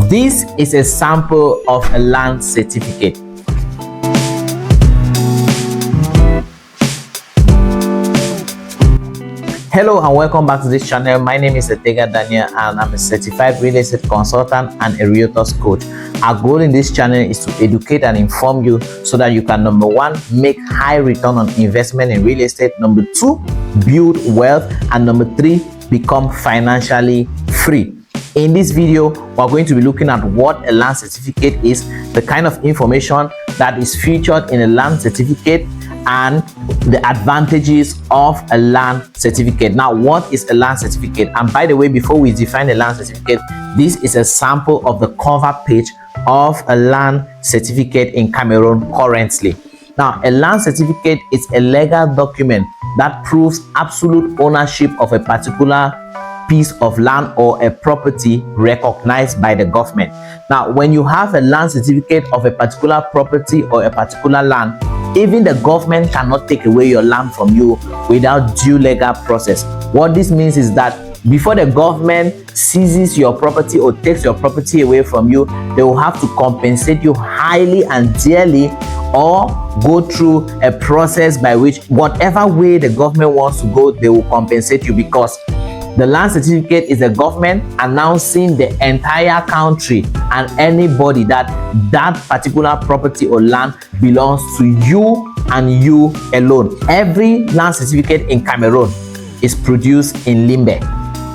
This is a sample of a land certificate. Hello and welcome back to this channel. My name is Ategha Daniel and I'm a certified real estate consultant and a realtors coach. Our goal in this channel is to educate and inform you so that you can, number one, make high return on investment in real estate, number two, build wealth, and number three, become financially free. In this video, we're going to be looking at what a land certificate is, the kind of information that is featured in a land certificate, and the advantages of a land certificate. Now, what is a land certificate? And by the way, before we define a land certificate, this is a sample of the cover page of a land certificate in Cameroon currently. Now, a land certificate is a legal document that proves absolute ownership of a particular piece of land or a property recognized by the government. Now, when you have a land certificate of a particular property or a particular land, even the government cannot take away your land from you without due legal process. What this means is that before the government seizes your property or takes your property away from you, they will have to compensate you highly and dearly, or go through a process by which, whatever way the government wants to go, they will compensate you, because the land certificate is the government announcing the entire country and anybody that that particular property or land belongs to you and you alone. Every land certificate in Cameroon is produced in Limbe.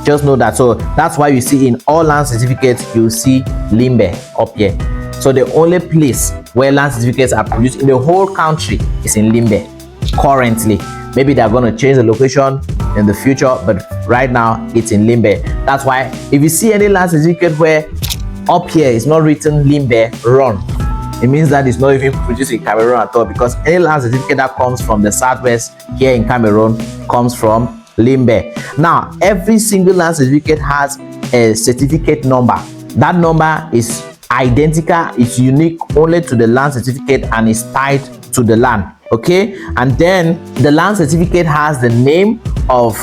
Just know that. So that's why you see in all land certificates, you see Limbe up here. So the only place where land certificates are produced in the whole country is in Limbe currently. Maybe they're going to change the location in the future, but right now it's in Limbe. That's why if you see any land certificate where up here is not written Limbe, run. It means that it's not even produced in Cameroon at all, because any land certificate that comes from the southwest here in Cameroon comes from Limbe. Now, every single land certificate has a certificate number. That number is identical, it's unique only to the land certificate and is tied to the land. Okay, and then the land certificate has the name of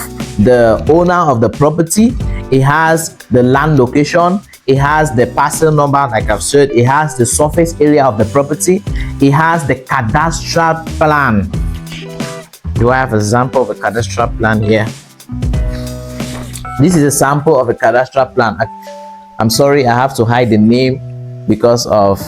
the owner of the property, it has the land location, it has the parcel number, like I've said, it has the surface area of the property, it has the cadastral plan. Do I have a sample of a cadastral plan here? This is a sample of a cadastral plan. I'm sorry, I have to hide the name because of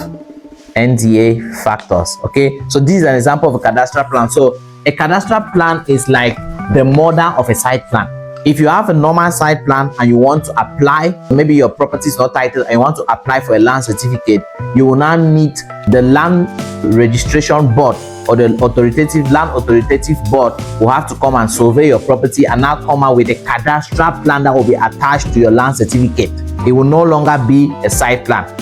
NDA factors. Okay, so this is an example of a cadastral plan. So a cadastral plan is like the mother of a site plan. If you have a normal site plan and you want to apply, maybe your property is not titled and you want to apply for a land certificate, you will now need the land registration board, or the land authoritative board will have to come and survey your property and now come out with a cadastral plan that will be attached to your land certificate. It will no longer be a site plan.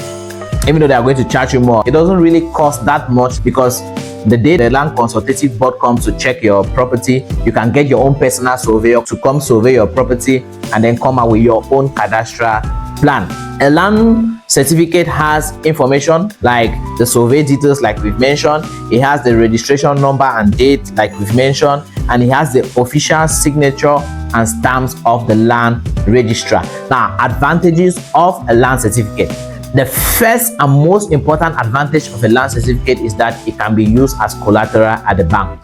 Even though they are going to charge you more, it doesn't really cost that much, because the day the land consultative board comes to check your property, you can get your own personal surveyor to come survey your property and then come out with your own cadastral plan. A land certificate has information like the survey details, like we've mentioned, it has the registration number and date, like we've mentioned, and it has the official signature and stamps of the land registrar. Now, advantages of a land certificate. The first and most important advantage of a land certificate is that it can be used as collateral at the bank.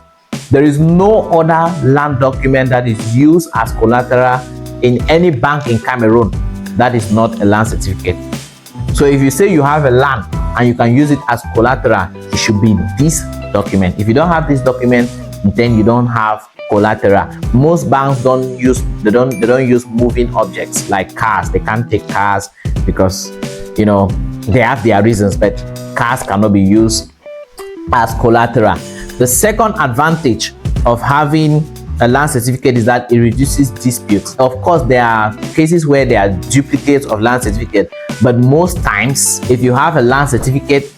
There is no other land document that is used as collateral in any bank in Cameroon that is not a land certificate. So if you say you have a land and you can use it as collateral, it should be this document. If you don't have this document, then you don't have collateral. Most banks don't use moving objects like cars. They can't take cars because, you know, they have their reasons, but cars cannot be used as collateral. The second advantage of having a land certificate is that it reduces disputes. Of course, there are cases where there are duplicates of land certificate, but most times if you have a land certificate,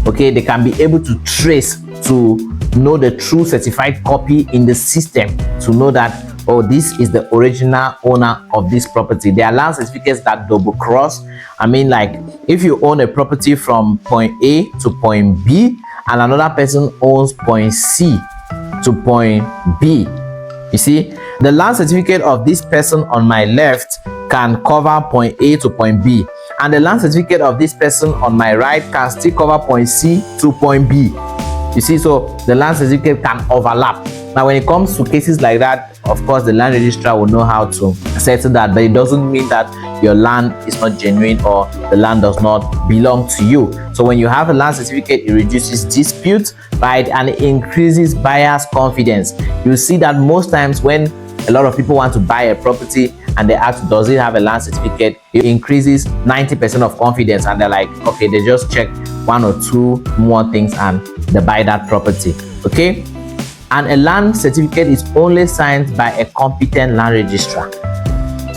okay, they can be able to trace, to know the true certified copy in the system, to know that, oh, this is the original owner of this property. There are land certificates that double cross. I mean, like if you own a property from point A to point B and another person owns point C to point B, you see, the land certificate of this person on my left can cover point A to point B, and the land certificate of this person on my right can still cover point C to point B. You see, so the land certificate can overlap. Now when it comes to cases like that, of course the land registrar will know how to settle that, but it doesn't mean that your land is not genuine or the land does not belong to you. So when you have a land certificate, it reduces disputes, right, and it increases buyers' confidence. You see that most times when a lot of people want to buy a property and they ask, does it have a land certificate, it increases 90% of confidence, and they're like, okay, they just check one or two more things and they buy that property. Okay, and a land certificate is only signed by a competent land registrar.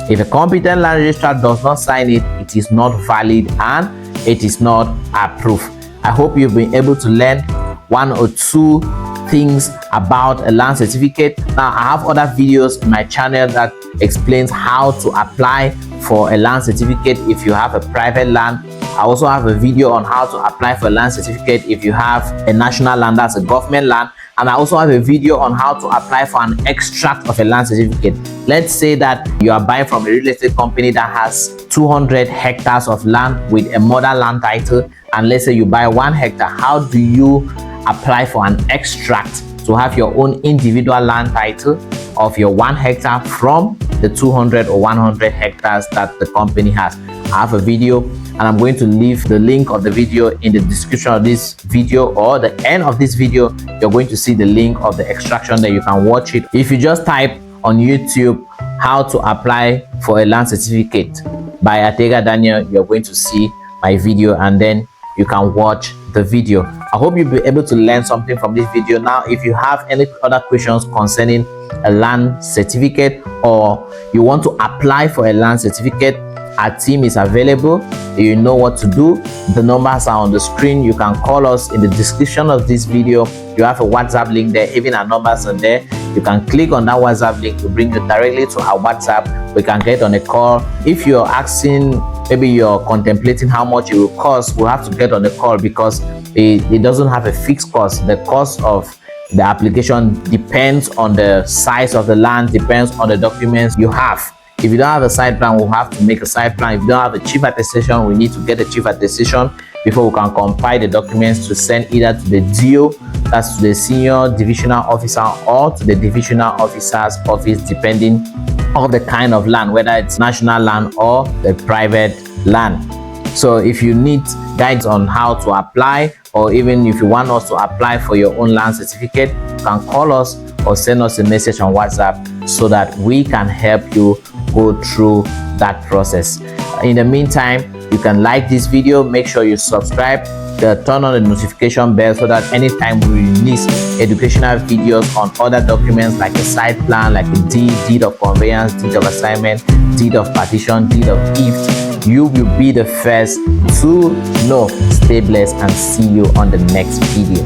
If a competent land registrar does not sign it, it is not valid and it is not approved. I hope you've been able to learn one or two things about a land certificate. Now I have other videos in my channel that explains how to apply for a land certificate if you have a private land. I also have a video on how to apply for a land certificate if you have a national land, that's a government land. And I also have a video on how to apply for an extract of a land certificate. Let's say that you are buying from a real estate company that has 200 hectares of land with a mother land title, and let's say you buy 1 hectare. How do you apply for an extract to have your own individual land title of your 1 hectare from the 200 or 100 hectares that the company has? I have a video, and I'm going to leave the link of the video in the description of this video, or the end of this video. You're going to see the link of the extraction that you can watch it. If you just type on YouTube how to apply for a land certificate by Ategha Daniel, you're going to see my video, and then you can watch the video. I hope you'll be able to learn something from this video. Now if you have any other questions concerning a land certificate, or you want to apply for a land certificate, our team is available. You know what to do. The numbers are on the screen. You can call us in the description of this video. You have a WhatsApp link there. Even our numbers are there. You can click on that WhatsApp link to bring you directly to our WhatsApp. We can get on a call. If you're asking, maybe you're contemplating how much it will cost, we'll have to get on the call, because it doesn't have a fixed cost. The cost of the application depends on the size of the land, depends on the documents you have. If you don't have a site plan, we'll have to make a site plan. If you don't have a chief attestation, we need to get a chief attestation before we can compile the documents to send either to the DO, that's to the senior divisional officer, or to the divisional officer's office, depending on the kind of land, whether it's national land or the private land. So if you need guides on how to apply, or even if you want us to apply for your own land certificate, you can call us or send us a message on WhatsApp so that we can help you go through that process. In the meantime, you can like this video, make sure you subscribe, turn on the notification bell, so that anytime we release educational videos on other documents like a site plan, like a deed of conveyance, deed of assignment, deed of partition, deed of gift, you will be the first to know. Stay blessed and see you on the next video.